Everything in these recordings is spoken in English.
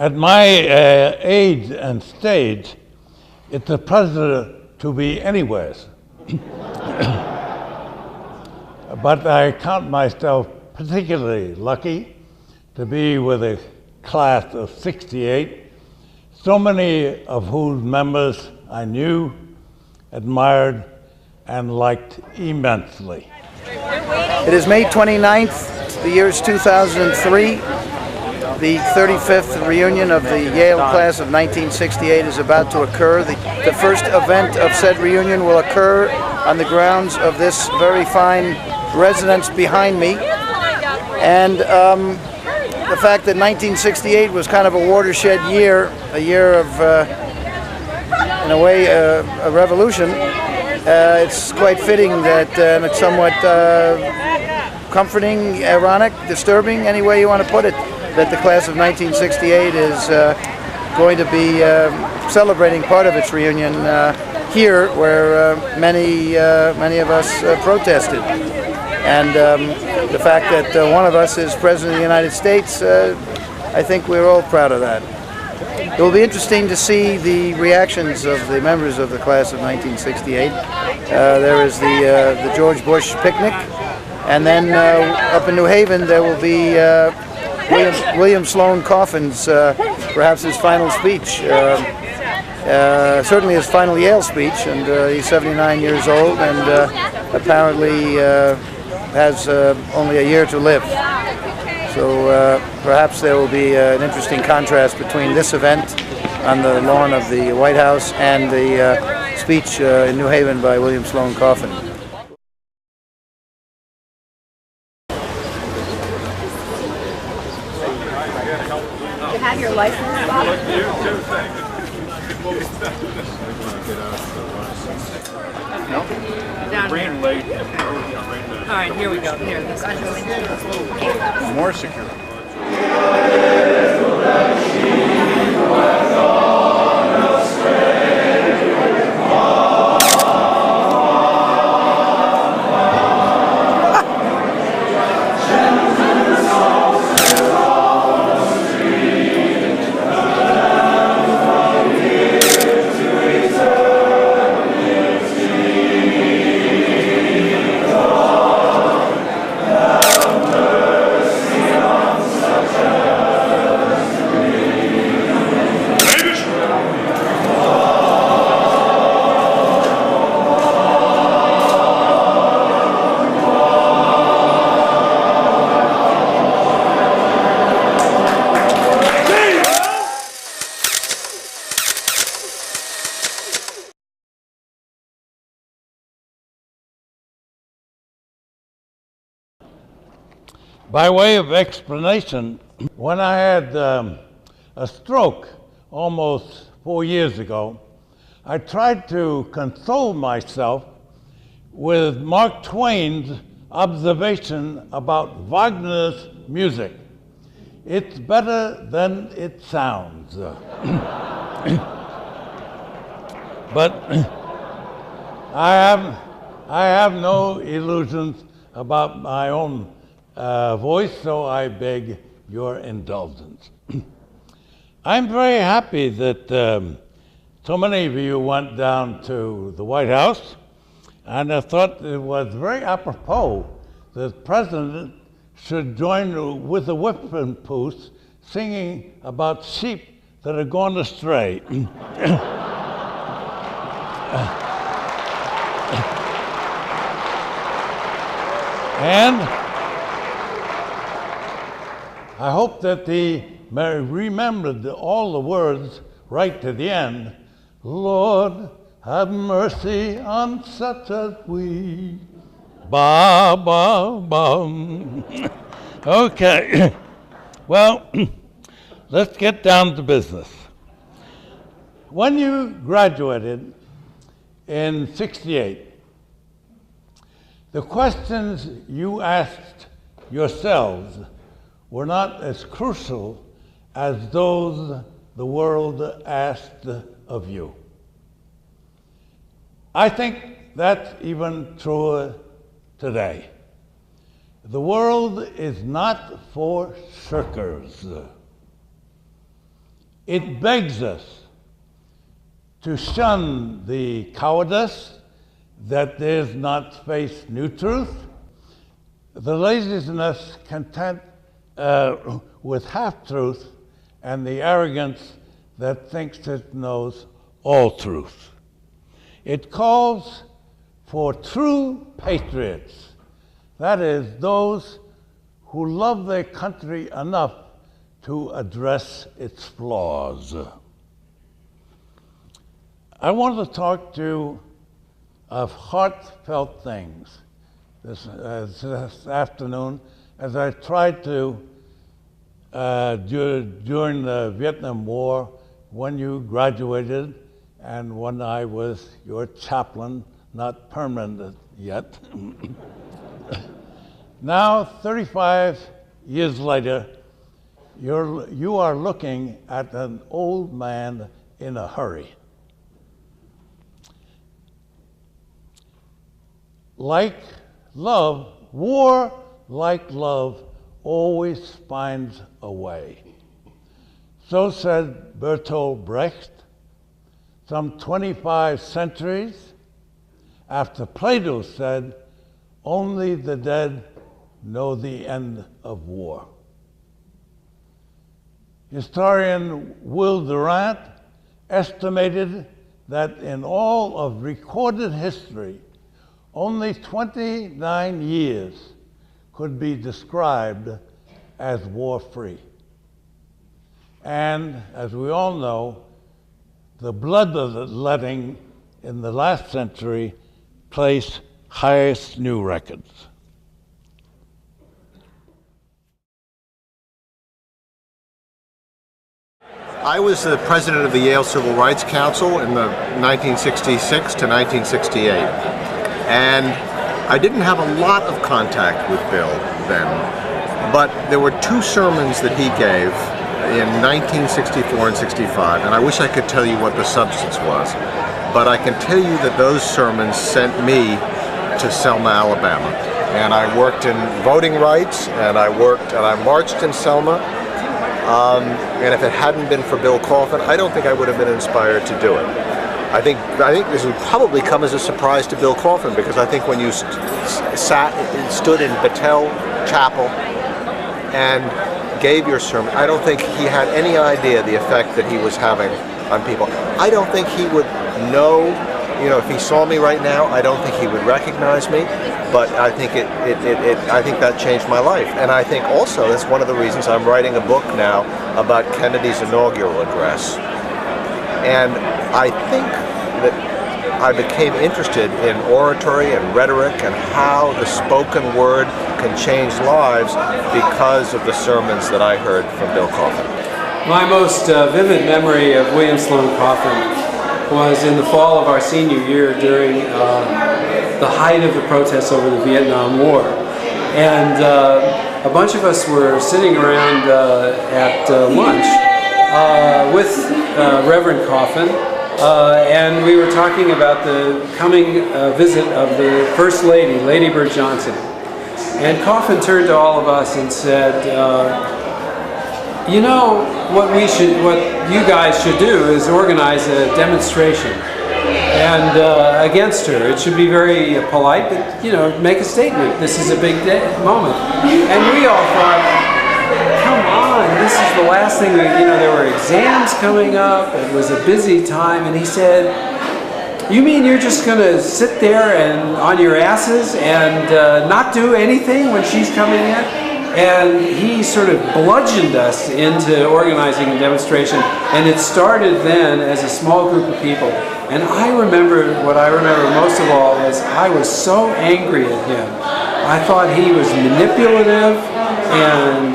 At my age and stage, it's a pleasure to be anywhere. But I count myself particularly lucky to be with a class of 68, so many of whose members I knew, admired, and liked immensely. It is May 29th, the year is 2003. The 35th reunion of the Yale Class of 1968 is about to occur. The first event of said reunion will occur on the grounds of this very fine residence behind me. And the fact that 1968 was kind of a watershed year, a year of, in a way, a revolution, it's quite fitting that, and it's somewhat comforting, ironic, disturbing, any way you want to put it, that the class of 1968 is going to be celebrating part of its reunion here, where many of us protested. And the fact that one of us is President of the United States, I think we're all proud of that. It will be interesting to see the reactions of the members of the class of 1968. There is the George Bush picnic, and then up in New Haven there will be William Sloane Coffin's, perhaps his final speech, certainly his final Yale speech, and he's 79 years old and apparently has only a year to live. So perhaps there will be an interesting contrast between this event on the lawn of the White House and the speech in New Haven by William Sloane Coffin. You have your license? No? Rain late. All right, here we go. Here, this is more secure. By way of explanation, when I had a stroke almost 4 years ago, I tried to console myself with Mark Twain's observation about Wagner's music. It's better than it sounds. But I have no illusions about my own voice, so I beg your indulgence. I'm very happy that so many of you went down to the White House, and I thought it was very apropos that the President should join with the whipping post singing about sheep that are gone astray. And I hope that he remembered all the words right to the end. Lord, have mercy on such as we. Ba, ba, ba. Okay. Well, let's get down to business. When you graduated in '68, the questions you asked yourselves were not as crucial as those the world asked of you. I think that's even truer today. The world is not for shirkers. It begs us to shun the cowardice that dares not face new truth, the laziness content with half-truth, and the arrogance that thinks it knows all truth. It calls for true patriots, that is, those who love their country enough to address its flaws. I want to talk to you of heartfelt things this afternoon, as I tried to during the Vietnam War, when you graduated and when I was your chaplain, not permanent yet. Now, 35 years later, you are looking at an old man in a hurry. Like love, war, like love, always finds a way. So said Bertolt Brecht some 25 centuries after Plato said, "Only the dead know the end of war." Historian Will Durant estimated that in all of recorded history, only 29 years could be described as war-free. And as we all know, the bloodletting in the last century placed highest new records. I was the president of the Yale Civil Rights Council in the 1966 to 1968. And I didn't have a lot of contact with Bill then, but there were two sermons that he gave in 1964 and 65, and I wish I could tell you what the substance was, but I can tell you that those sermons sent me to Selma, Alabama. And I worked in voting rights, and I marched in Selma, and if it hadn't been for Bill Coffin, I don't think I would have been inspired to do it. I think this would probably come as a surprise to Bill Coffin, because I think when you stood in Battelle Chapel and gave your sermon, I don't think he had any idea the effect that he was having on people. I don't think he would know, if he saw me right now, I don't think he would recognize me, but I think I think that changed my life. And I think also that's one of the reasons I'm writing a book now about Kennedy's inaugural address. And I think that I became interested in oratory and rhetoric and how the spoken word can change lives because of the sermons that I heard from Bill Coffin. My most vivid memory of William Sloane Coffin was in the fall of our senior year during the height of the protests over the Vietnam War. And a bunch of us were sitting around at lunch with Reverend Coffin, and we were talking about the coming visit of the First Lady, Lady Bird Johnson. And Coffin turned to all of us and said, you know, what you guys should do is organize a demonstration and against her. It should be very polite, but make a statement. This is a big moment. And we all thought, come on, this is the last thing. There were exams coming up. It was a busy time, and he said, "You mean you're just going to sit there and on your asses and not do anything when she's coming in?" And he sort of bludgeoned us into organizing a demonstration, and it started then as a small group of people. And what I remember most of all is I was so angry at him. I thought he was manipulative, and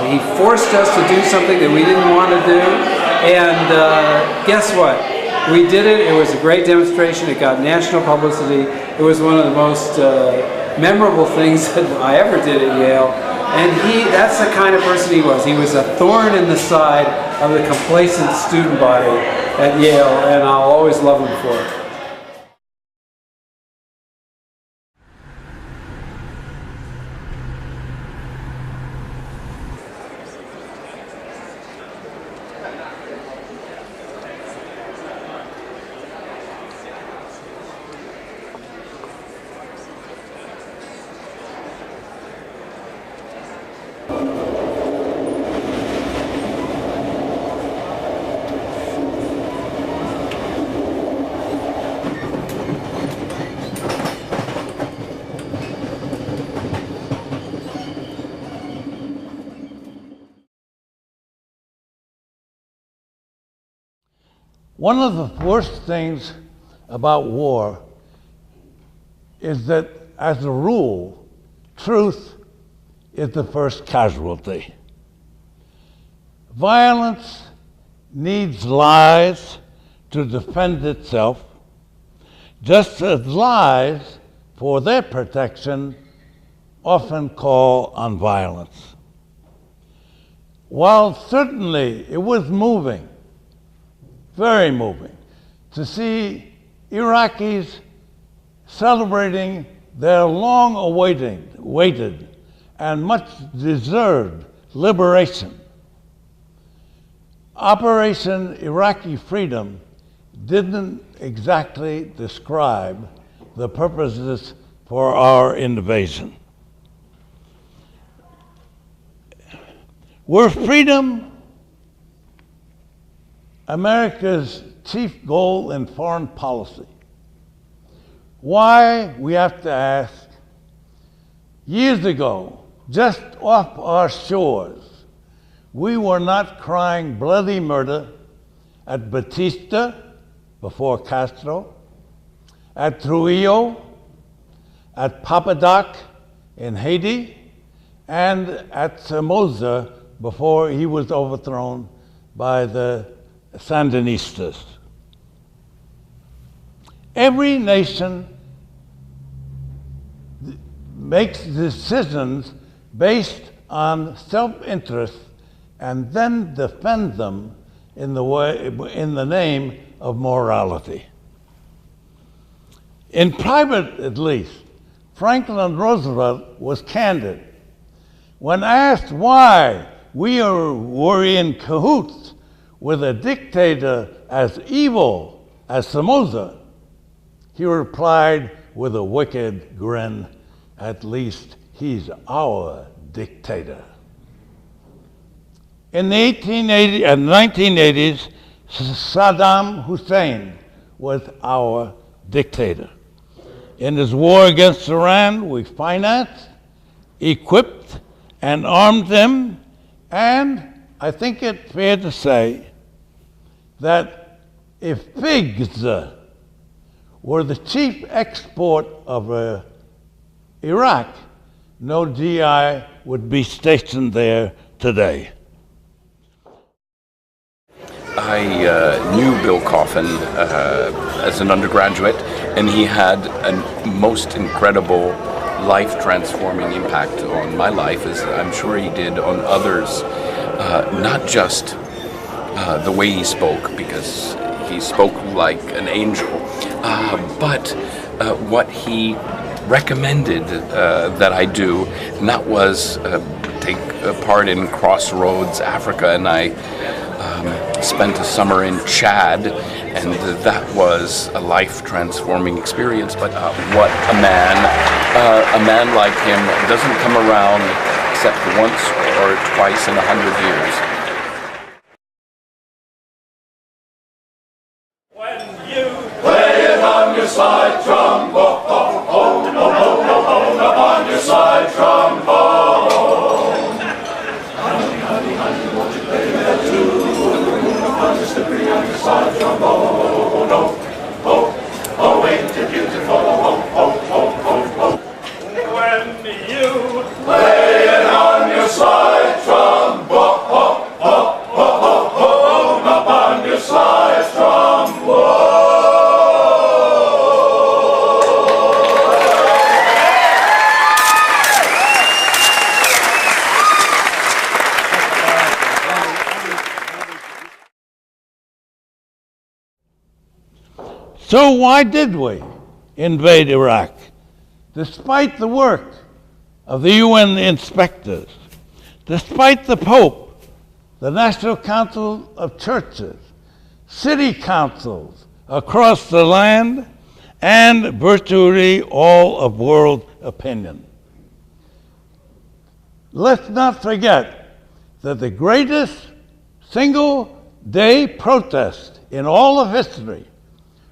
he forced us to do something that we didn't want to do. And guess what? We did it. It was a great demonstration. It got national publicity. It was one of the most memorable things that I ever did at Yale. And that's the kind of person he was. He was a thorn in the side of the complacent student body at Yale, and I'll always love him for it. One of the worst things about war is that, as a rule, truth is the first casualty. Violence needs lies to defend itself, just as lies, for their protection, often call on violence. While certainly it was moving, very moving, to see Iraqis celebrating their long-awaited and much-deserved liberation, Operation Iraqi Freedom didn't exactly describe the purposes for our invasion. Were freedom America's chief goal in foreign policy? Why, we have to ask, years ago, just off our shores, we were not crying bloody murder at Batista before Castro, at Trujillo, at Papadoc in Haiti, and at Somoza before he was overthrown by the Sandinistas. Every nation makes decisions based on self-interest and then defend them in the name of morality. In private, at least, Franklin Roosevelt was candid. When asked why we were in cahoots with a dictator as evil as Somoza, he replied with a wicked grin, "At least he's our dictator." In the 1980s, Saddam Hussein was our dictator. In his war against Iran, we financed, equipped, and armed them, and I think it's fair to say that if figs were the chief export of Iraq, no GI would be stationed there today. I knew Bill Coffin as an undergraduate, and he had a most incredible life-transforming impact on my life, as I'm sure he did on others. Not just the way he spoke, because he spoke like an angel, but what he recommended that I do, and that was take part in Crossroads Africa, and I spent a summer in Chad, and that was a life-transforming experience. But what a man like him doesn't come around except once or twice in 100 years. When you play it on your slide trombone, upon your slide trombone. Honey, won't you play that tune? Upon your slippery on your slide trombone. Oh, ain't it beautiful? Oh. When you play it on your slide trombone, upon your slide trombone. So why did we invade Iraq? Despite the work of the UN inspectors, despite the Pope, the National Council of Churches, city councils across the land, and virtually all of world opinion. Let's not forget that the greatest single-day protest in all of history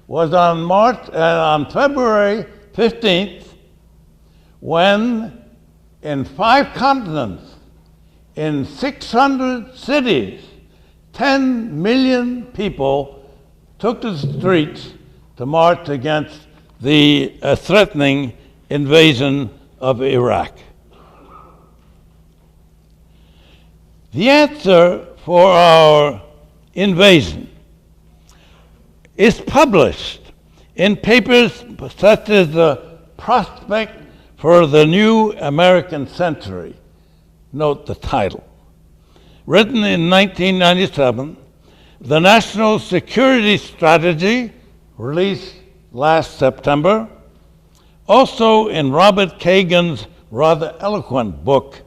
was on February 15th, when in 5 continents, in 600 cities, 10 million people took to the streets to march against the threatening invasion of Iraq. The answer for our invasion is published in papers such as the Prospect for the New American Century. Note the title. Written in 1997, the National Security Strategy, released last September, also in Robert Kagan's rather eloquent book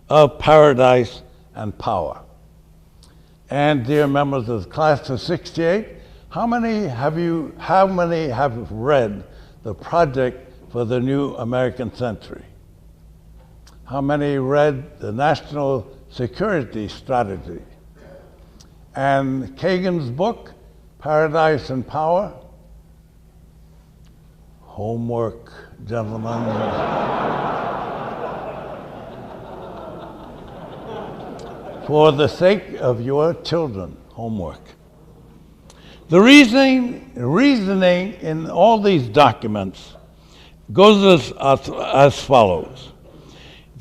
of Paradise and Power. And dear members of the class of '68, how many have read the Project for the New American Century? How many read the National Security Strategy? And Kagan's book, Paradise and Power? Homework, gentlemen. For the sake of your children, homework. The reasoning in all these documents goes as follows.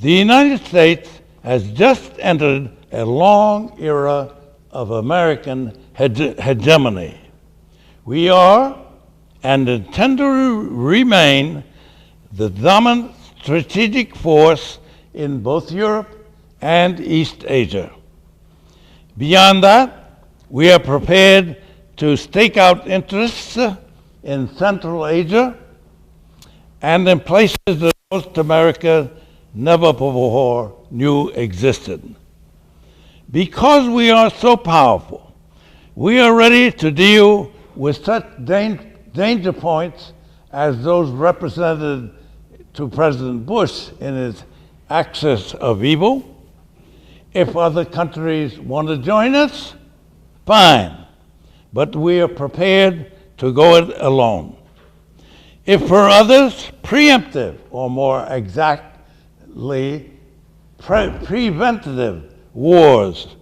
The United States has just entered a long era of American hegemony. We are and intend to remain the dominant strategic force in both Europe and East Asia. Beyond that, we are prepared to stake out interests in Central Asia and in places that most America never before knew existed. Because we are so powerful, we are ready to deal with such danger points as those represented to President Bush in his axis of evil. If other countries want to join us, fine, but we are prepared to go it alone. If for others, preemptive, or more exactly, preventative wars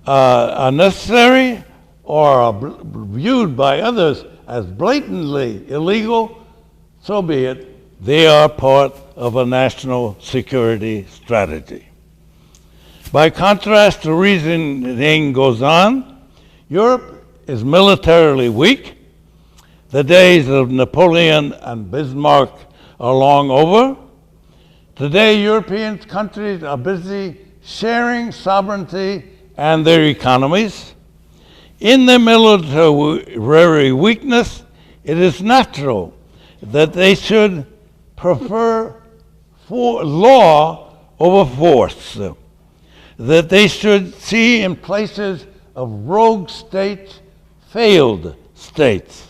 are necessary or are viewed by others as blatantly illegal, so be it. They are part of a national security strategy. By contrast, the reasoning goes on. Europe is militarily weak. The days of Napoleon and Bismarck are long over. Today, European countries are busy sharing sovereignty and their economies. In their military weakness, it is natural that they should prefer law over force, that they should see in places of rogue states failed states.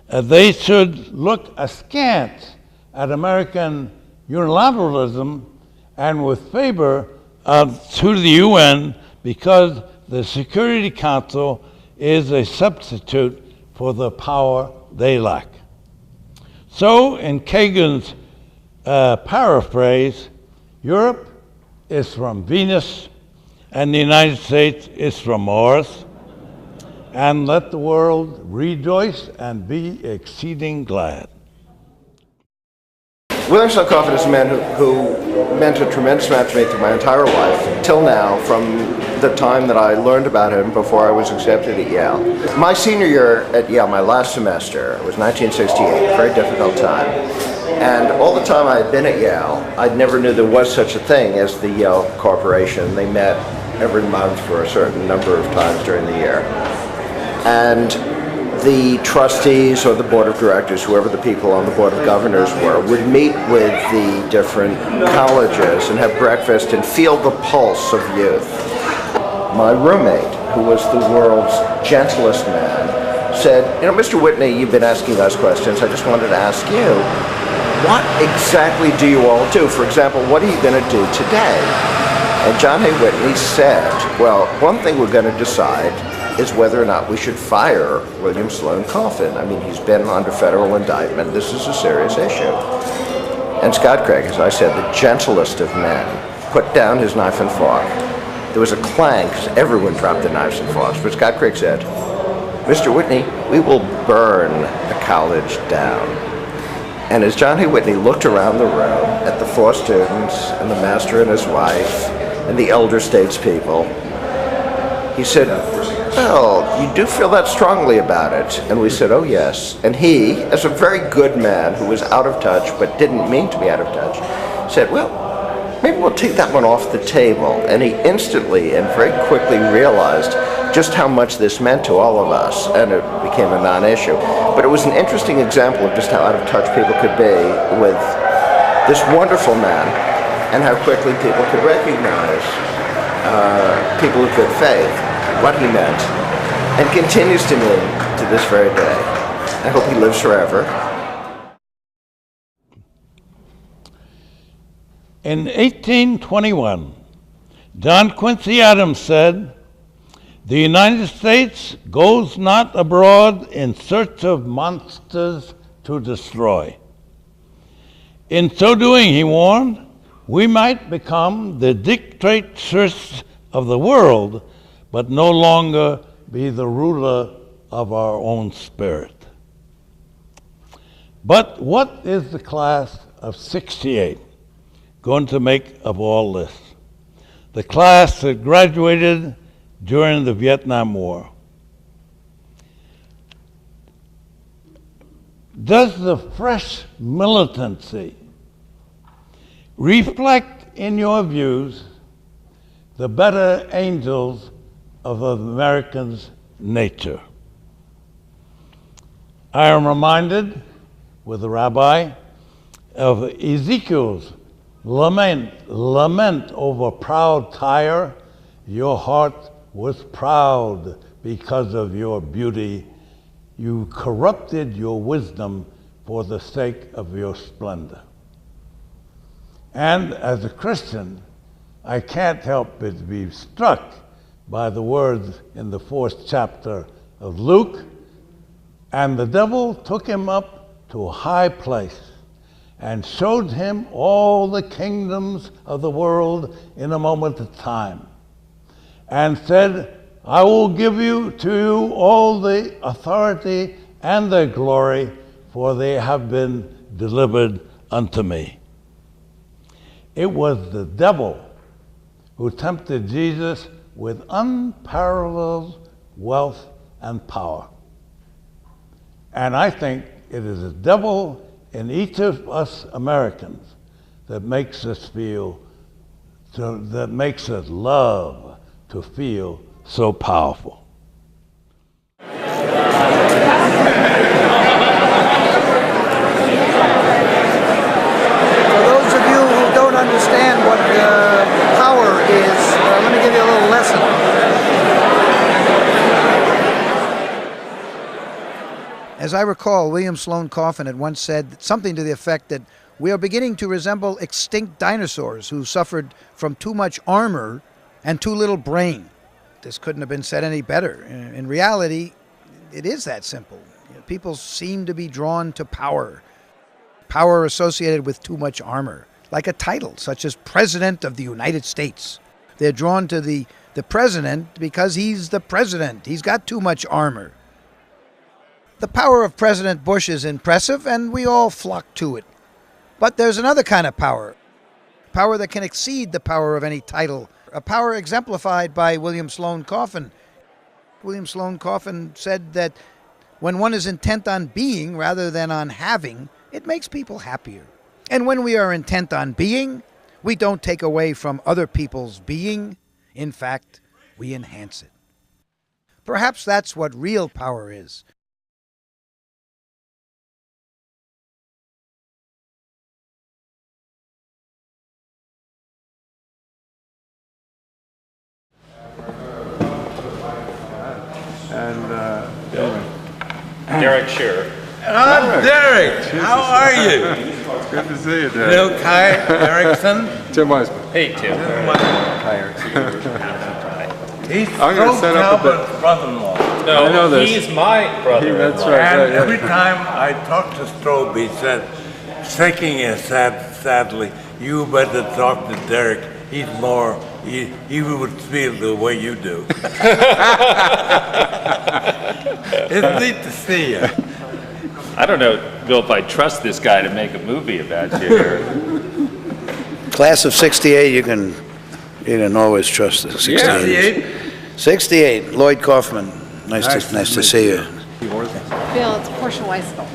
They should look askance at American unilateralism and with favor to the UN because the Security Council is a substitute for the power they lack. So, in Kagan's paraphrase, Europe is from Venus and the United States is from Mars, and let the world rejoice and be exceeding glad. William Sloane Coffin is a man who meant a tremendous amount to me through my entire life, till now, from the time that I learned about him before I was accepted at Yale. My senior year at Yale, my last semester, was 1968, a very difficult time. And all the time I had been at Yale, I never knew there was such a thing as the Yale Corporation. They met every month for a certain number of times during the year. And the trustees or the board of directors, whoever the people on the board of governors were, would meet with the different colleges and have breakfast and feel the pulse of youth. My roommate, who was the world's gentlest man, said, you know, Mr. Whitney, you've been asking us questions. I just wanted to ask you, what exactly do you all do? For example, what are you going to do today? And John Hay Whitney said, well, one thing we're going to decide is whether or not we should fire William Sloane Coffin. I mean, he's been under federal indictment. This is a serious issue. And Scott Craig, as I said, the gentlest of men, put down his knife and fork. There was a clang, because everyone dropped their knives and forks, but Scott Craig said, Mr. Whitney, we will burn the college down. And as John Hay Whitney looked around the room at the 4 students and the master and his wife and the elder statespeople, he said, well, you do feel that strongly about it. And we said, oh yes. And he, as a very good man who was out of touch but didn't mean to be out of touch, said, well, maybe we'll take that one off the table. And he instantly and very quickly realized just how much this meant to all of us, and it became a non-issue. But it was an interesting example of just how out of touch people could be with this wonderful man, and how quickly people could recognize people of good faith, what he meant, and continues to mean to this very day. I hope he lives forever. In 1821, John Quincy Adams said, "The United States goes not abroad in search of monsters to destroy." In so doing, he warned, we might become the dictators of the world, but no longer be the ruler of our own spirit. But what is the class of '68 going to make of all this? The class that graduated during the Vietnam War. Does the fresh militancy reflect in your views the better angels of Americans' nature? I am reminded, with the rabbi, of Ezekiel's lament over proud Tyre. Your heart was proud because of your beauty. You corrupted your wisdom for the sake of your splendor. And as a Christian, I can't help but be struck by the words in the 4th chapter of Luke. And the devil took him up to a high place and showed him all the kingdoms of the world in a moment of time, and said, I will give to you all the authority and the glory, for they have been delivered unto me. It was the devil who tempted Jesus with unparalleled wealth and power. And I think it is the devil in each of us Americans that makes us love to feel so powerful. For those of you who don't understand what power is, let me give you a little lesson. As I recall, William Sloane Coffin had once said something to the effect that we are beginning to resemble extinct dinosaurs who suffered from too much armor and too little brain. This couldn't have been said any better. In reality, it is that simple. People seem to be drawn to power. Power associated with too much armor, like a title such as President of the United States. They're drawn to the president because he's the president. He's got too much armor. The power of President Bush is impressive, and we all flock to it. But there's another kind of power that can exceed the power of any title, a power exemplified by William Sloane Coffin. William Sloane Coffin said that when one is intent on being rather than on having, it makes people happier. And when we are intent on being, we don't take away from other people's being. In fact, we enhance it. Perhaps that's what real power is. Derek Shearer. Derek, how are you? Good to see you, Derek. Bill Kai Erickson. Tim Weiskel. Hey, Tim. Kai Erickson. He's I'm going to set up Talbot's brother-in-law. No, I know this. he's my brother. That's right. And yeah. every time I talked to Strobe, he said, shaking his head sadly, you better talk to Derek. He's more, he would feel the way you do. It's neat to see you. I don't know, Bill, if I trust this guy to make a movie about you here. Class of 68, you can always trust the 68. 68? 68, Lloyd Kaufman. Nice to see you. Bill, it's Portia Weiskel.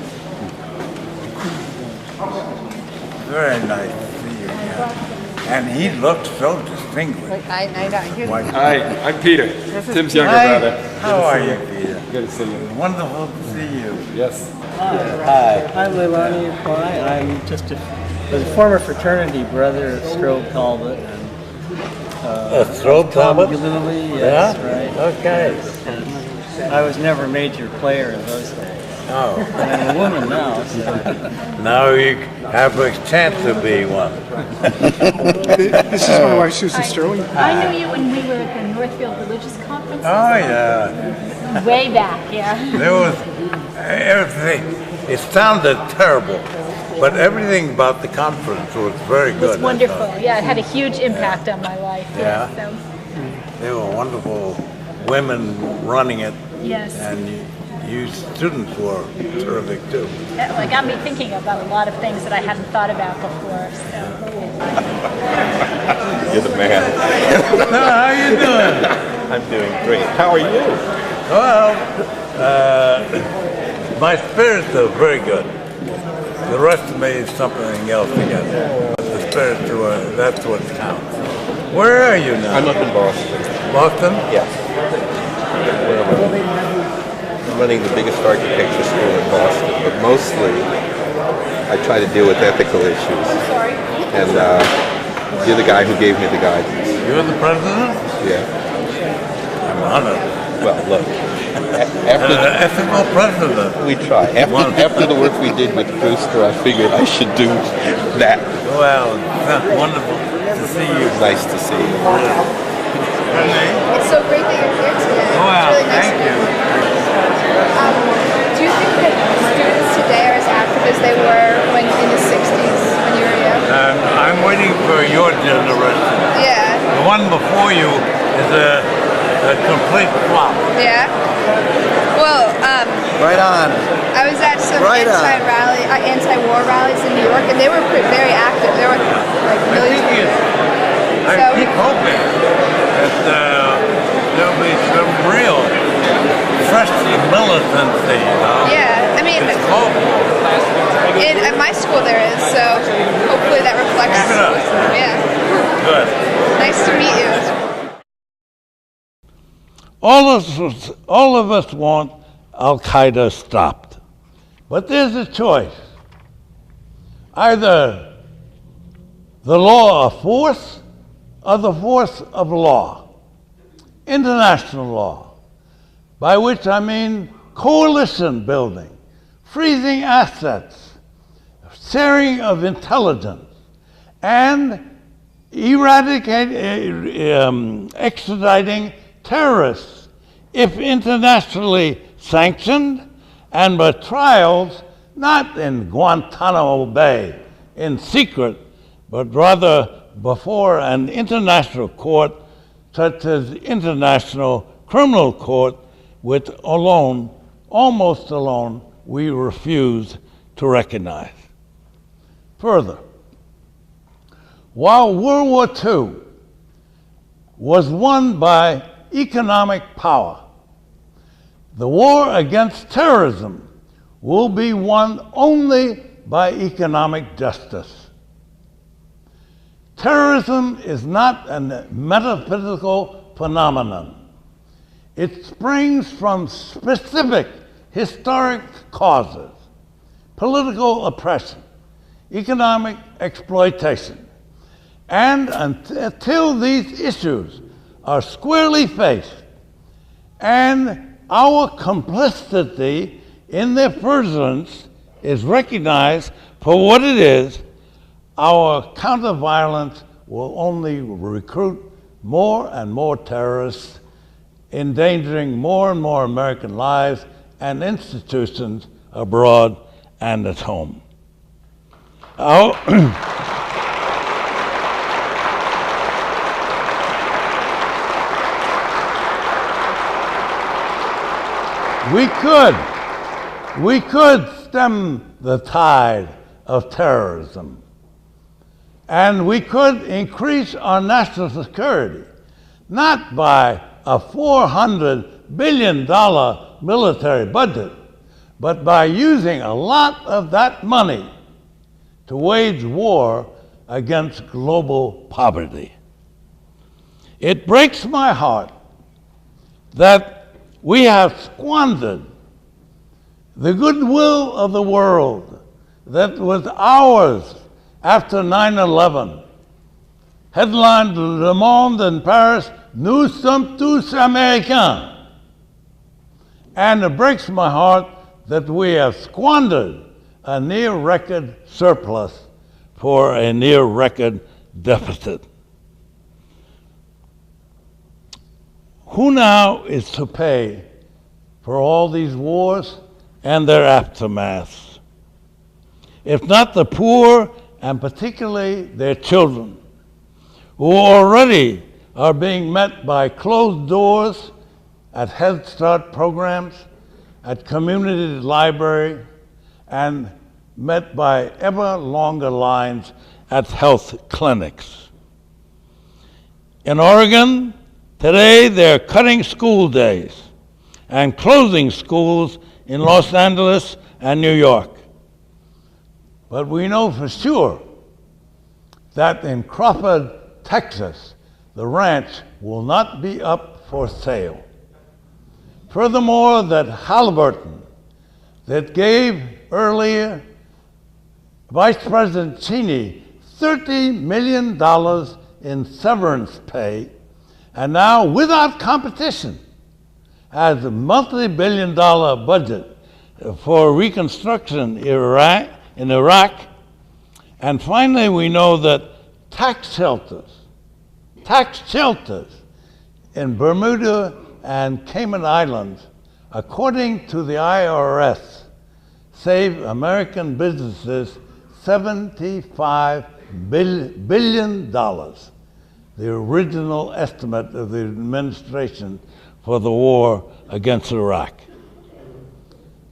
Very nice to see you again. And he looked so distinguished. I know. Hi, I'm Peter. Tim's younger brother. How are you, Peter? Good to see you. Wonderful to see you. Yes. Hi. I'm Leilani Apply, and I'm just a former fraternity brother of Strobe Talbot. And, Strobe Talbot? Ululi, yes, right. Okay. And I was never a major player in those days. Oh. And I'm a woman now, so. Now you have a chance to be one. This is my wife, Susan Sterling. I knew you when we were at the Northfield Religious Conference. Oh, yeah. Way back, yeah. There was everything. It sounded terrible, but everything about the conference was very good. It was wonderful. Yeah, it had a huge impact on my life. Yeah. So. There were wonderful women running it. Yes. And you students were terrific too. It got me thinking about a lot of things that I hadn't thought about before. So. You're the man. How you doing? I'm doing great. How are you? Well, my spirits are very good. The rest of me is something else again. The spirits are, that's what counts. Where are you now? I'm up in Boston. Boston? Yes. I'm running the biggest architecture school in Boston, but mostly I try to deal with ethical issues. And you're the guy who gave me the guidance. You're the president? Yeah. I'm honored. Well, look. After the ethical president. We try. After the work we did with Brewster, I figured I should do that. Well, that's wonderful to see you. Nice to see you. It's so great that you're here today. Wow, it's really nice thank you. Do you think that students today are as active as they were when in the 60s when you were young? I'm waiting for your generation. Yeah. The one before you is a complete flop. Yeah? Well, Right on. I was at some Right on. anti-war rallies in New York, and they were very active. There were like millions of people. I keep hoping that there'll be some real fresh militancy, you know? Yeah, I mean, It's hopeful. at my school there is, so hopefully that reflects. Keep it up. Yeah. Good. Nice to meet you. All of us want Al-Qaeda stopped, but there's a choice. Either the law of force or the force of law, international law, by which I mean coalition building, freezing assets, sharing of intelligence, and extraditing terrorists, if internationally sanctioned, and by trials not in Guantanamo Bay in secret, but rather before an international court such as the International Criminal Court, which almost alone, we refuse to recognize. Further, while World War II was won by economic power, the war against terrorism will be won only by economic justice. Terrorism is not a metaphysical phenomenon. It springs from specific historic causes: political oppression, economic exploitation. And until these issues are squarely faced and our complicity in their furtherance is recognized for what it is, our counter-violence will only recruit more and more terrorists, endangering more and more American lives and institutions abroad and at home. we could stem the tide of terrorism, and we could increase our national security, not by a $400 billion military budget, but by using a lot of that money to wage war against global poverty. It breaks my heart that we have squandered the goodwill of the world that was ours after 9/11. Headlined Le Monde in Paris, "Nous sommes tous Américains." And it breaks my heart that we have squandered a near-record surplus for a near-record deficit. Who now is to pay for all these wars and their aftermaths? If not the poor, and particularly their children, who already are being met by closed doors at Head Start programs, at community library, and met by ever longer lines at health clinics. In Oregon, today they're cutting school days and closing schools in Los Angeles and New York. But we know for sure that in Crawford, Texas, the ranch will not be up for sale. Furthermore, that Halliburton, that gave earlier Vice President Cheney $30 million in severance pay, and now without competition has a multi-billion-dollar budget for reconstruction in Iraq. And finally, we know that tax shelters in Bermuda and Cayman Islands, according to the IRS, save American businesses $75 billion, the original estimate of the administration for the war against Iraq.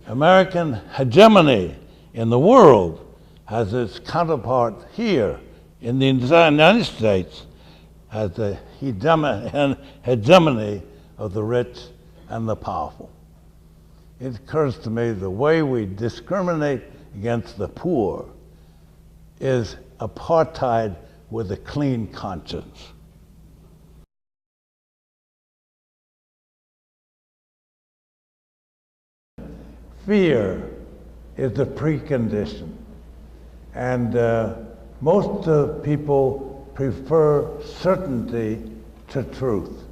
American hegemony in the world has its counterpart here in the United States as the hegemony of the rich and the powerful. It occurs to me the way we discriminate against the poor is apartheid with a clean conscience. Fear is the precondition, and most people prefer certainty to truth.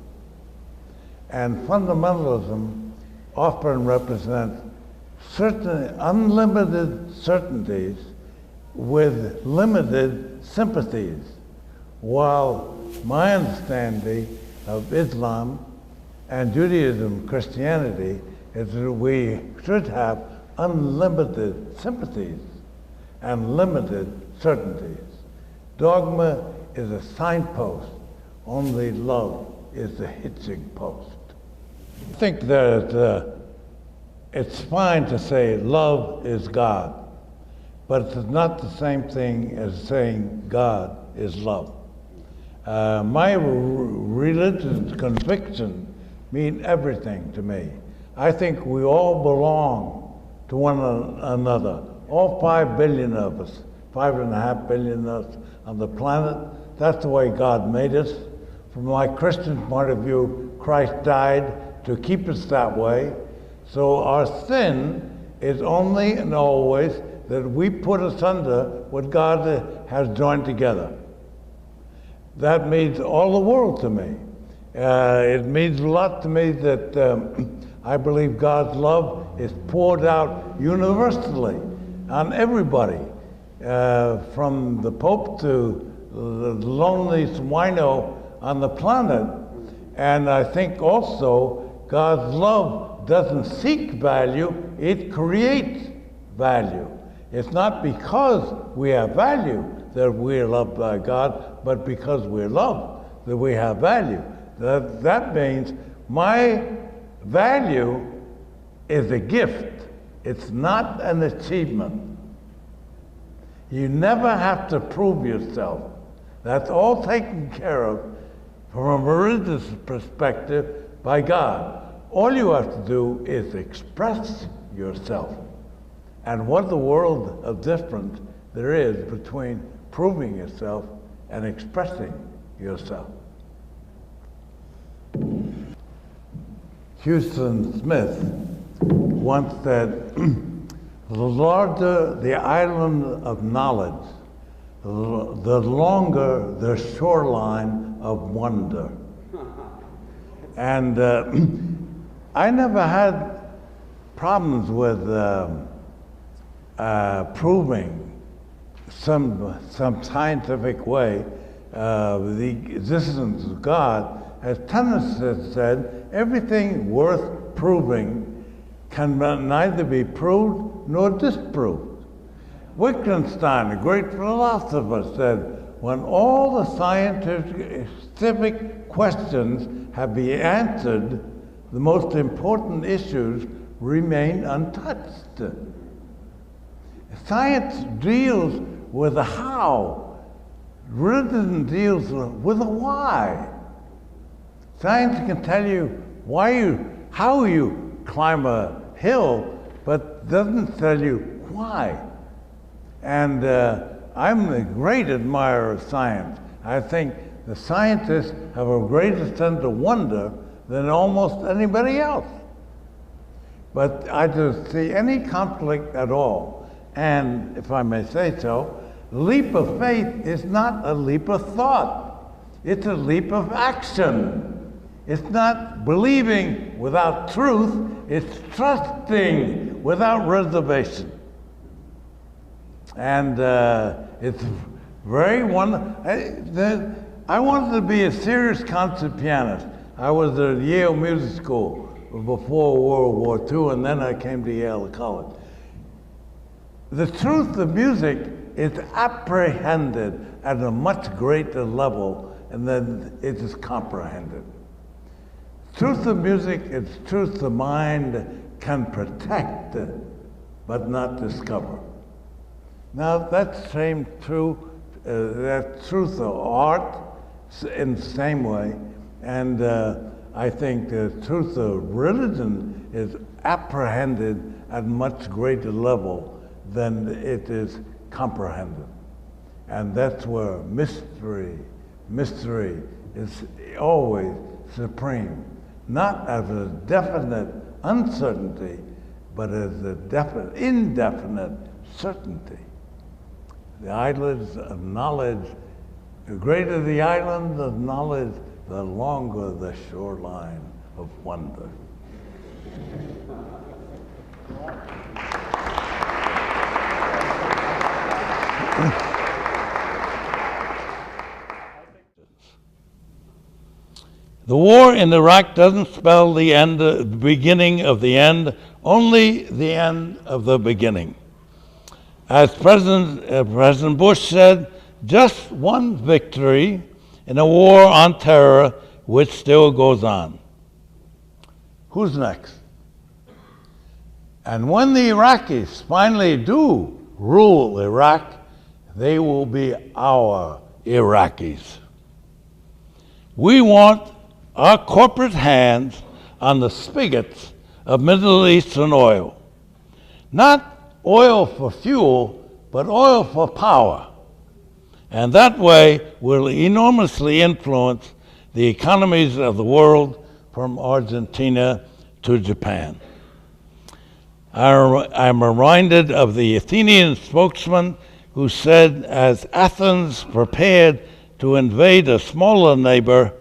And fundamentalism often represents certain unlimited certainties with limited sympathies, while my understanding of Islam and Judaism, Christianity, is that we should have unlimited sympathies and limited certainties. Dogma is a signpost, only love is the hitching post. I think that it's fine to say love is God, but it's not the same thing as saying God is love. My religious conviction mean everything to me. I think we all belong to one another. All 5 billion of us, 5.5 billion of us on the planet. That's the way God made us. From my Christian point of view, Christ died to keep us that way. So our sin is only and always that we put asunder what God has joined together. That means all the world to me. It means a lot to me that I believe God's love is poured out universally on everybody, from the Pope to the loneliest wino on the planet. And I think also God's love doesn't seek value, it creates value. It's not because we have value that we're loved by God, but because we're loved that we have value. That means my value is a gift. It's not an achievement. You never have to prove yourself. That's all taken care of from a religious perspective by God. All you have to do is express yourself. And what the world of difference there is between proving yourself and expressing yourself. Houston Smith once said, the larger the island of knowledge, the longer the shoreline of wonder. And I never had problems with proving some scientific way the existence of God. As Tennyson said, everything worth proving can neither be proved nor disproved. Wittgenstein, a great philosopher, said, when all the scientific questions have been answered, the most important issues remain untouched. Science deals with the how. Religion deals with the why. Science can tell you how you climb a hill, but doesn't tell you why. And I'm a great admirer of science. I think the scientists have a greater sense of wonder than almost anybody else. But I don't see any conflict at all. And if I may say so, the leap of faith is not a leap of thought. It's a leap of action. It's not believing without truth, it's trusting without reservation. And it's very I wanted to be a serious concert pianist. I was at Yale Music School before World War II, and then I came to Yale College. The truth of music is apprehended at a much greater level, and then it is comprehended. Truth of music is truth the mind can protect, but not discover. Now that's same true. That's truth of art in the same way, and I think the truth of religion is apprehended at a much greater level than it is comprehended, and that's where mystery is always supreme. Not as a definite uncertainty, but as a definite, indefinite certainty. The islands of knowledge, the greater the island of knowledge, the longer the shoreline of wonder. The war in Iraq doesn't spell the end, the beginning of the end, only the end of the beginning. As President Bush said, just one victory in a war on terror which still goes on. Who's next? And when the Iraqis finally do rule Iraq, they will be our Iraqis. We want our corporate hands on the spigots of Middle Eastern oil. Not oil for fuel, but oil for power. And that way will enormously influence the economies of the world from Argentina to Japan. I'm reminded of the Athenian spokesman who said, as Athens prepared to invade a smaller neighbor,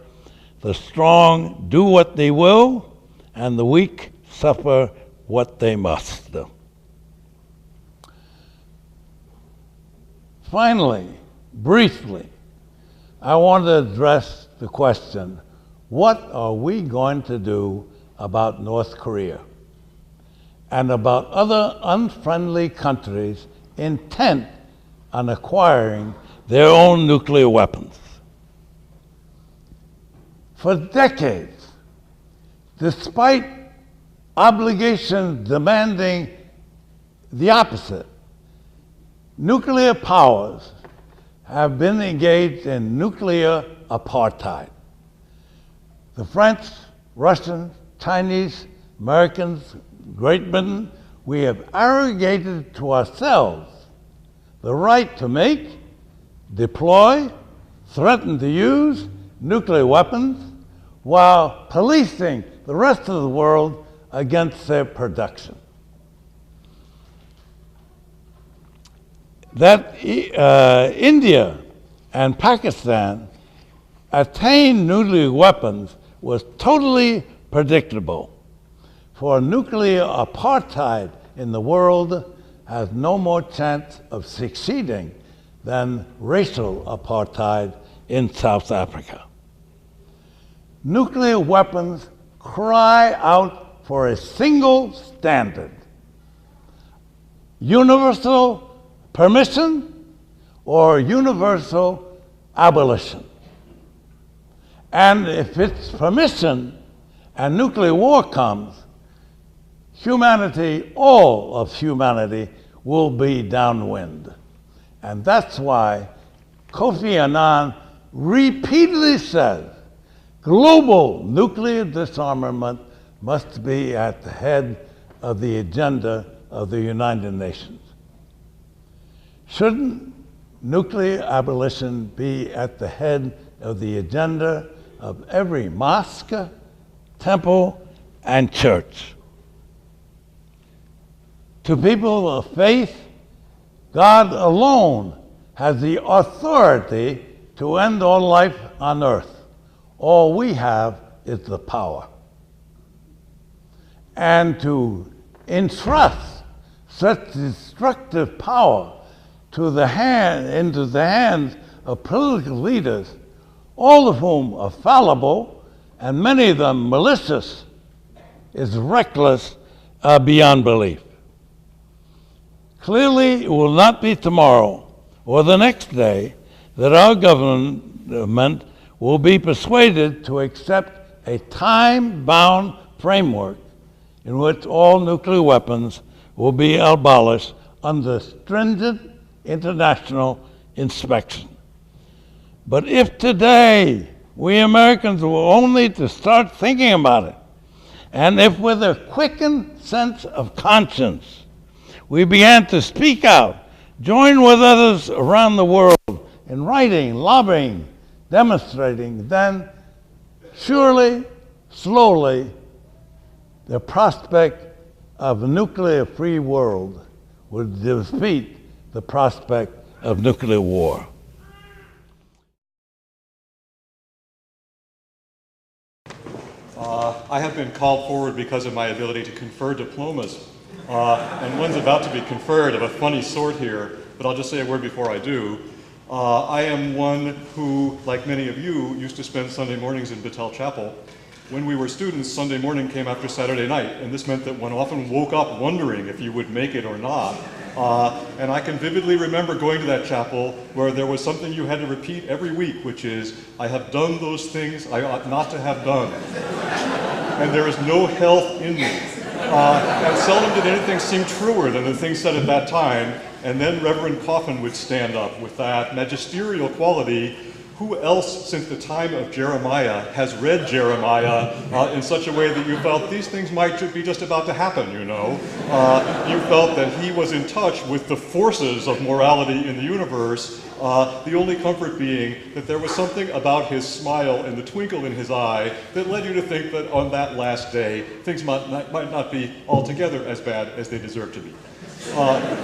the strong do what they will, and the weak suffer what they must. Finally, briefly, I want to address the question, what are we going to do about North Korea and about other unfriendly countries intent on acquiring their own nuclear weapons? For decades, despite obligations demanding the opposite. Nuclear powers have been engaged in nuclear apartheid. The French, Russians, Chinese, Americans, Great Britain, we have arrogated to ourselves the right to make, deploy, threaten to use nuclear weapons while policing the rest of the world against their production. That India and Pakistan attained nuclear weapons was totally predictable, for nuclear apartheid in the world has no more chance of succeeding than racial apartheid in South Africa. Nuclear weapons cry out for a single standard: universal permission or universal abolition. And if it's permission and nuclear war comes, humanity, all of humanity, will be downwind. And that's why Kofi Annan repeatedly says global nuclear disarmament must be at the head of the agenda of the United Nations. Shouldn't nuclear abolition be at the head of the agenda of every mosque, temple, and church? To people of faith, God alone has the authority to end all life on earth. All we have is the power. And to entrust such destructive power into the hands of political leaders, all of whom are fallible and many of them malicious, is reckless beyond belief. Clearly, it will not be tomorrow or the next day that our government will be persuaded to accept a time-bound framework in which all nuclear weapons will be abolished under stringent international inspection. But if today we Americans were only to start thinking about it, and if with a quickened sense of conscience we began to speak out, join with others around the world in writing, lobbying, demonstrating, then surely, slowly, the prospect of a nuclear-free world would defeat the prospect of nuclear war. I have been called forward because of my ability to confer diplomas. And one's about to be conferred of a funny sort here, but I'll just say a word before I do. I am one who, like many of you, used to spend Sunday mornings in Battelle Chapel. When we were students, Sunday morning came after Saturday night, and this meant that one often woke up wondering if you would make it or not. And I can vividly remember going to that chapel where there was something you had to repeat every week, which is, I have done those things I ought not to have done. And there is no health in me. And seldom did anything seem truer than the things said at that time. And then Reverend Coffin would stand up with that magisterial quality. Who else since the time of Jeremiah has read Jeremiah in such a way that you felt these things might be just about to happen, you know? You felt that he was in touch with the forces of morality in the universe, the only comfort being that there was something about his smile and the twinkle in his eye that led you to think that on that last day, things might not be altogether as bad as they deserve to be.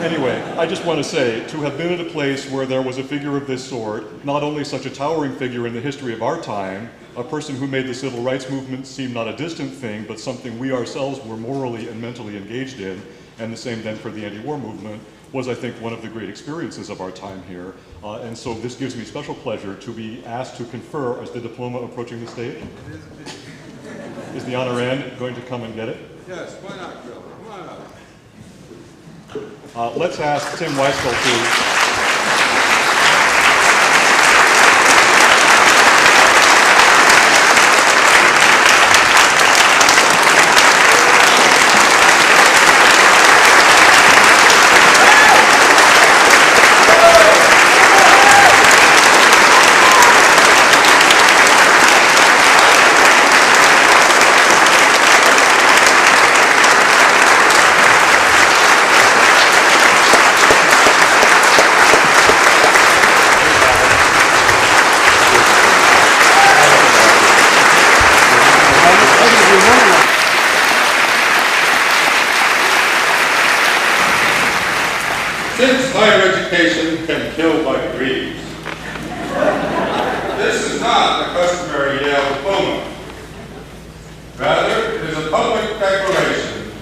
Anyway, I just want to say, to have been at a place where there was a figure of this sort, not only such a towering figure in the history of our time, a person who made the civil rights movement seem not a distant thing, but something we ourselves were morally and mentally engaged in, and the same then for the anti-war movement, was, I think, one of the great experiences of our time here. And so this gives me special pleasure to be asked to confer as the diploma approaching the stage. Is the honorand going to come and get it? Yes, why not, Bill? Come on up. Let's ask Tim Weiskel to... Since higher education can kill by degrees, this is not a customary Yale diploma. Rather, it is a public declaration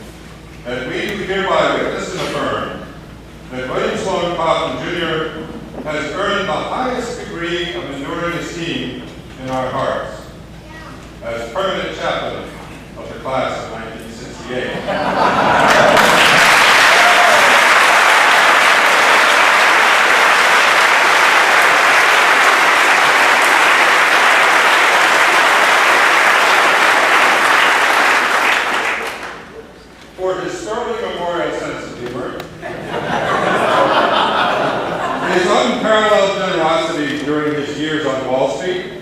that we do hereby witness and affirm that William Sloane Coffin, Jr. has earned the highest degree of enduring esteem in our hearts as permanent chaplain of the class of 1968. For his sterling memorial sense of humor, his unparalleled generosity during his years on Wall Street,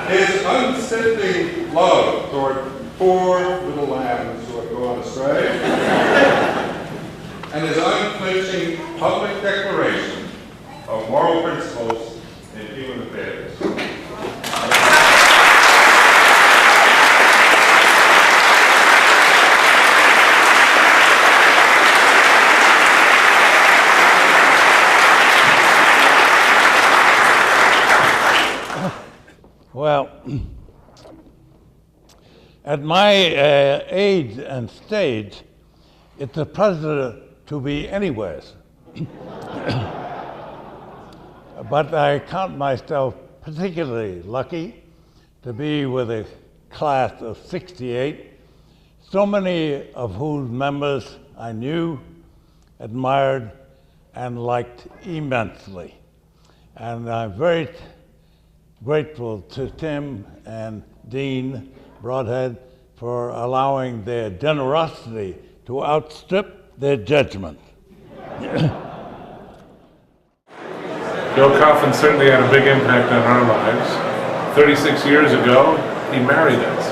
his unstinting love toward poor little lambs who have gone astray, and his unflinching public declaration of moral principles in human affairs. Well, at my age and stage, it's a pleasure to be anywhere. But I count myself particularly lucky to be with a class of 68, so many of whose members I knew, admired, and liked immensely. And I'm very grateful to Tim and Dean Broadhead for allowing their generosity to outstrip their judgment. Bill Coffin certainly had a big impact on our lives. 36 years ago, he married us.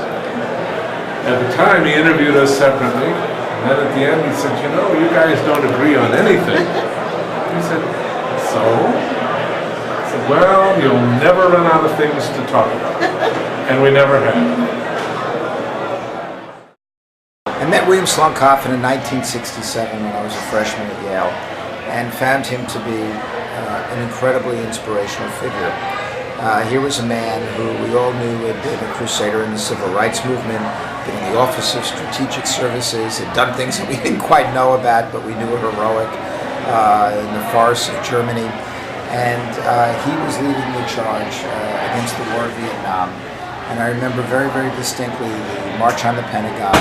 At the time, he interviewed us separately, and then at the end he said, you know, you guys don't agree on anything. We said, so? Well, you'll never run out of things to talk about. And we never have. I met William Sloane Coffin in 1967 when I was a freshman at Yale and found him to be an incredibly inspirational figure. Here was a man who we all knew had been a crusader in the civil rights movement, been in the Office of Strategic Services, had done things that we didn't quite know about, but we knew were heroic in the forests of Germany. And he was leading the charge against the war of Vietnam. And I remember very, very distinctly the march on the Pentagon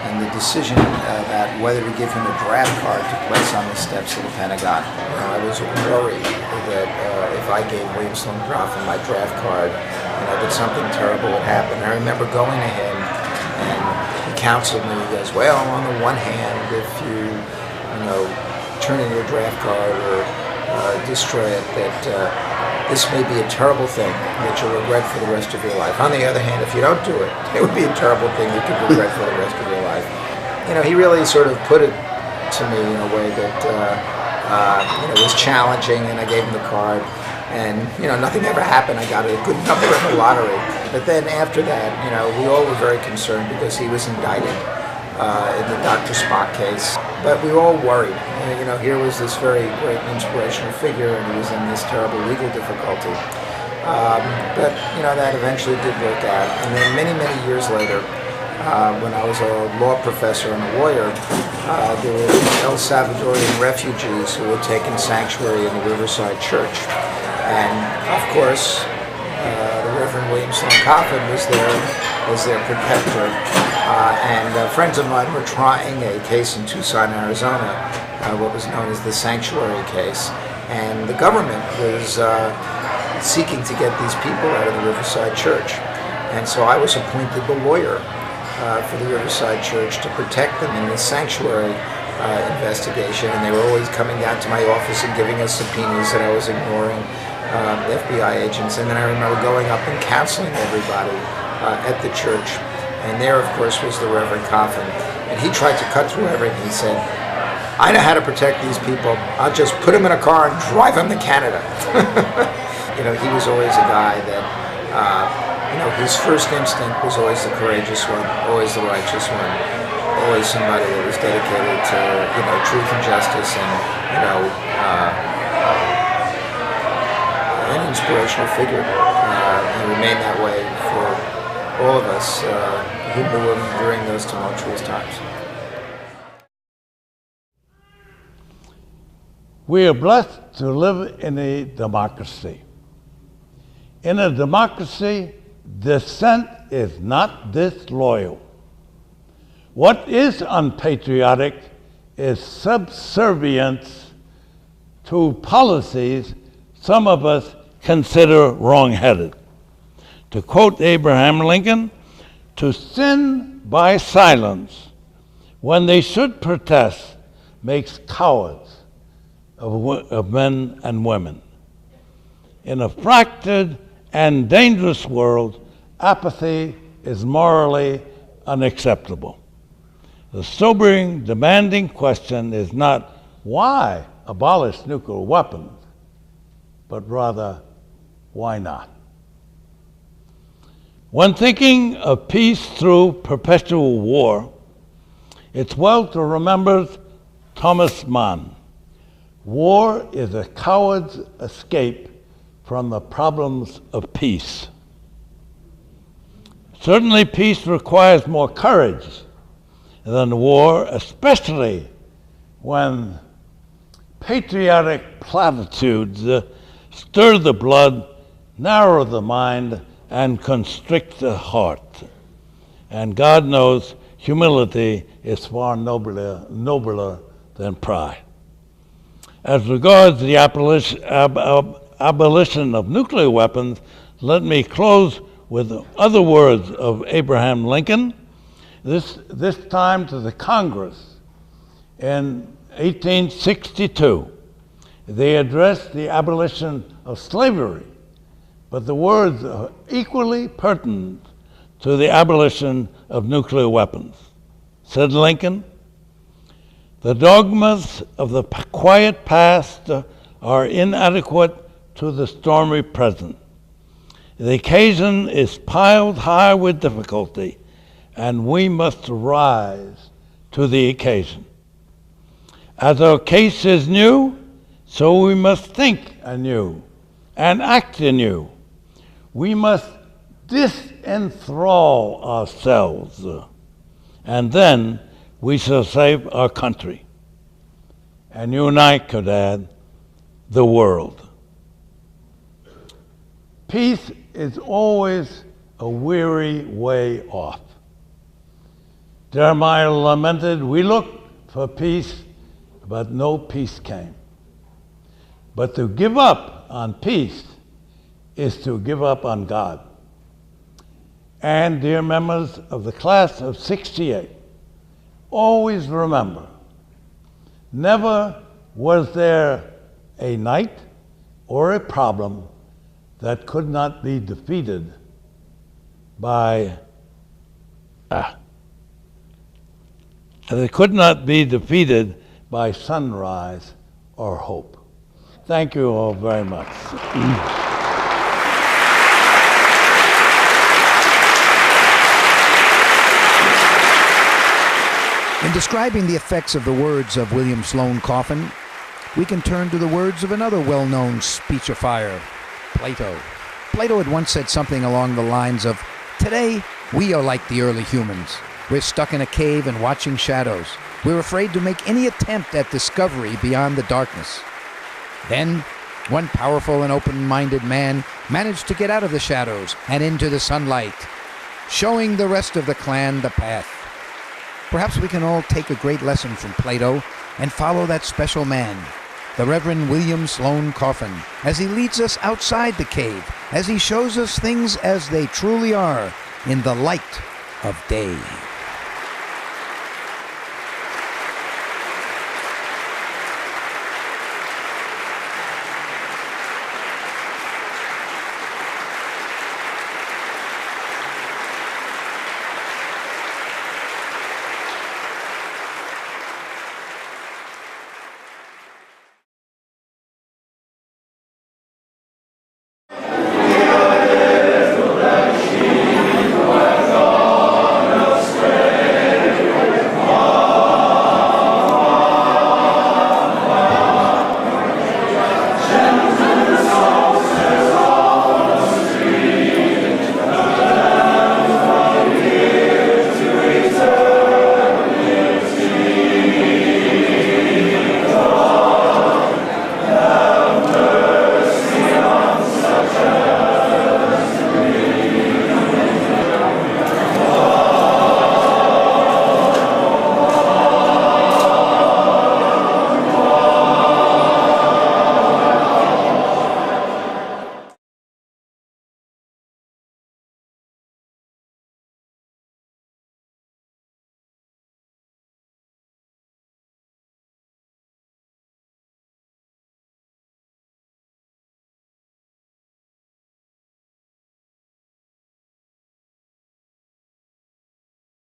and the decision about whether to give him a draft card to place on the steps of the Pentagon. I was worried that if I gave William Sloane Coffin my draft card, that something terrible would happen. I remember going to him and he counseled me. He goes, well, on the one hand, if you turn in your draft card or destroy it, that this may be a terrible thing that you'll regret for the rest of your life. On the other hand, if you don't do it, it would be a terrible thing you could regret for the rest of your life. He really sort of put it to me in a way that was challenging, and I gave him the card, and nothing ever happened. I got a good number in the lottery. But then after that, we all were very concerned because he was indicted in the Dr. Spock case. But we were all worried. Here was this very great inspirational figure, and he was in this terrible legal difficulty. But that eventually did work out. And then many, many years later, when I was a law professor and a lawyer, there were El Salvadorian refugees who had taken sanctuary in the Riverside Church. And of course, the Reverend William Sloane Coffin was there as their protector. And friends of mine were trying a case in Tucson, Arizona, what was known as the sanctuary case. And the government was seeking to get these people out of the Riverside Church. And so I was appointed the lawyer for the Riverside Church to protect them in this sanctuary investigation. And they were always coming down to my office and giving us subpoenas that I was ignoring, FBI agents. And then I remember going up and counseling everybody at the church. And there, of course, was the Reverend Coffin. And he tried to cut through everything. He said, I know how to protect these people. I'll just put them in a car and drive them to Canada. He was always a guy that, his first instinct was always the courageous one, always the righteous one, always really somebody that was dedicated to, truth and justice and, an inspirational figure. He remained that way for all of us who knew him during those tumultuous times. We are blessed to live in a democracy. In a democracy, dissent is not disloyal. What is unpatriotic is subservience to policies some of us consider wrong-headed. To quote Abraham Lincoln, to sin by silence when they should protest makes cowards of men and women. In a fractured and dangerous world, apathy is morally unacceptable. The sobering, demanding question is not why abolish nuclear weapons, but rather why not? When thinking of peace through perpetual war, it's well to remember Thomas Mann. War is a coward's escape from the problems of peace. Certainly, peace requires more courage than war, especially when patriotic platitudes stir the blood, narrow the mind, and constrict the heart. And God knows humility is far nobler than pride. As regards the abolition of nuclear weapons, let me close with other words of Abraham Lincoln, this time to the Congress. In 1862, they addressed the abolition of slavery, but the words are equally pertinent to the abolition of nuclear weapons. Said Lincoln, "The dogmas of the quiet past are inadequate to the stormy present. The occasion is piled high with difficulty, and we must rise to the occasion. As our case is new, so we must think anew and act anew. We must disenthrall ourselves, and then we shall save our country." And you and I could add, the world. Peace is always a weary way off. Jeremiah lamented, "We looked for peace, but no peace came." But to give up on peace is to give up on God. And dear members of the class of '68, always remember, never was there a night or a problem that could not be defeated by sunrise or hope. Thank you all very much. In describing the effects of the words of William Sloane Coffin, we can turn to the words of another well-known speechifier, Plato. Plato had once said something along the lines of, "Today, we are like the early humans. We're stuck in a cave and watching shadows. We're afraid to make any attempt at discovery beyond the darkness." Then, one powerful and open-minded man managed to get out of the shadows and into the sunlight, showing the rest of the clan the path. Perhaps we can all take a great lesson from Plato and follow that special man, the Reverend William Sloane Coffin, as he leads us outside the cave, as he shows us things as they truly are in the light of day.